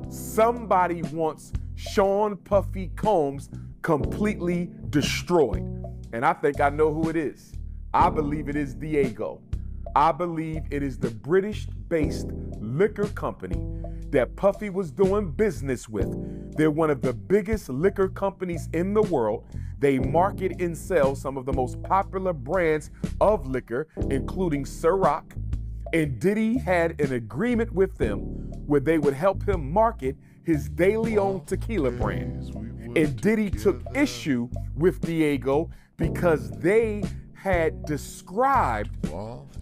Somebody wants Sean Puffy Combs completely destroyed. And I think I know who it is. I believe it is Diageo. I believe it is the British-based liquor company that Puffy was doing business with. They're one of the biggest liquor companies in the world. They market and sell some of the most popular brands of liquor, including Ciroc. And Diddy had an agreement with them where they would help him market his De Leon tequila brand. And Diddy took issue with Diageo because they had described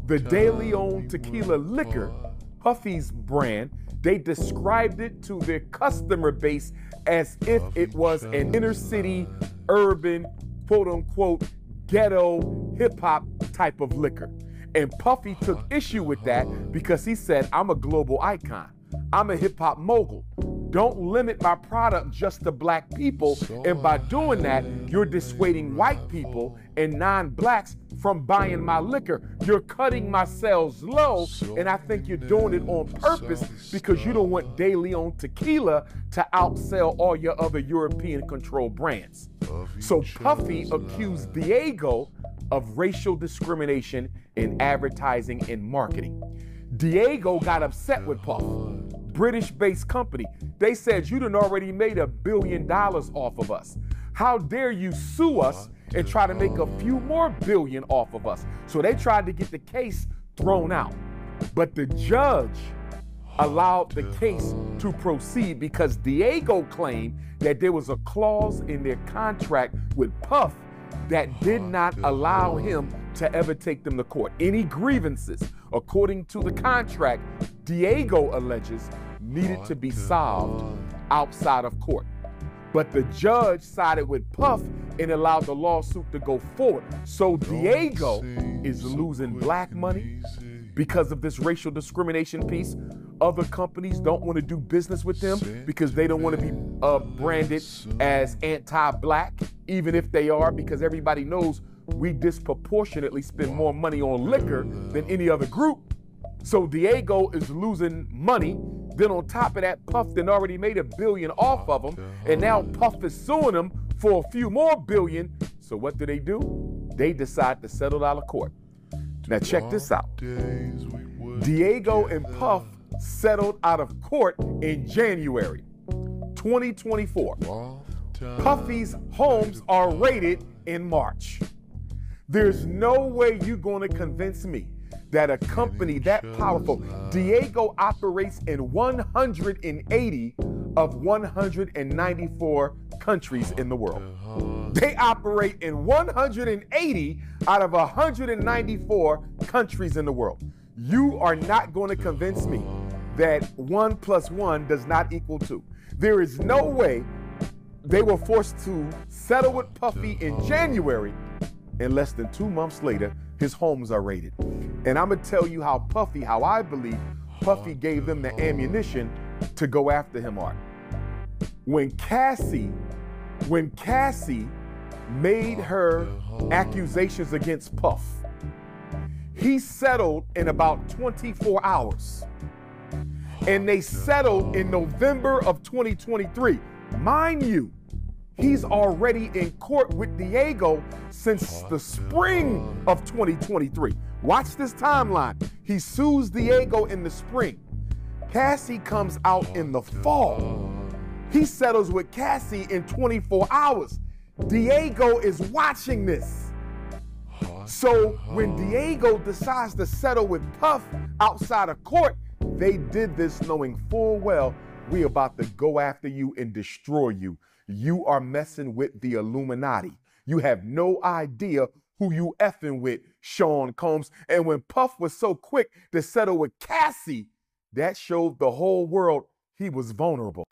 the De Leon tequila liquor, Puffy's brand, they described it to their customer base as if it was an inner city, urban, quote unquote, ghetto, hip hop type of liquor. And Puffy took issue with that because he said, I'm a global icon. I'm a hip hop mogul. Don't limit my product just to black people. And by doing that, you're dissuading white people and non-blacks from buying my liquor. You're cutting my sales low, and I think you're doing it on purpose because you don't want De Leon tequila to outsell all your other European controlled brands. So Puffy accused Diageo of racial discrimination in advertising and marketing. Diageo got upset with Puff, British-based company. They said, you done already made $1 billion off of us. How dare you sue us and try to make a few more billion off of us? So they tried to get the case thrown out. But the judge allowed the case to proceed because Diageo claimed that there was a clause in their contract with Puff that did not allow him to ever take them to court. Any grievances, according to the contract, Diageo alleges needed to be solved outside of court. But the judge sided with Puff and allowed the lawsuit to go forward. So Diageo is losing black money because of this racial discrimination piece. Other companies don't want to do business with them because they don't want to be branded as anti-black, even if they are, because everybody knows we disproportionately spend more money on liquor than any other group. So Diageo is losing money. Then on top of that, Puff then already made $1 billion off of them, and now Puff is suing them for a few more billion. So what do? They decide to settle out of court. Now check this out. Diageo and Puff settled out of court in January 2024. Puffy's homes are raided in March. There's no way you're going to convince me that a company that powerful, Diageo operates in 180 of 194 countries in the world. They operate in 180 out of 194 countries in the world. You are not going to convince me that 1 + 1 does not equal 2. There is no way they were forced to settle with Puffy in January, and less than 2 months later, his homes are raided. And I'm gonna tell you how I believe Puffy gave them the ammunition to go after him, Art. When Cassie made her accusations against Puff, he settled in about 24 hours. And they settled in November of 2023. Mind you, he's already in court with Diageo since the spring of 2023. Watch this timeline. He sues Diageo in the spring. Cassie comes out in the fall. He settles with Cassie in 24 hours. Diageo is watching this. So when Diageo decides to settle with Puff outside of court, they did this knowing full well we about to go after you and destroy you. You are messing with the Illuminati. You have no idea who you effing with, Sean Combs. And when Puff was so quick to settle with Cassie, that showed the whole world he was vulnerable.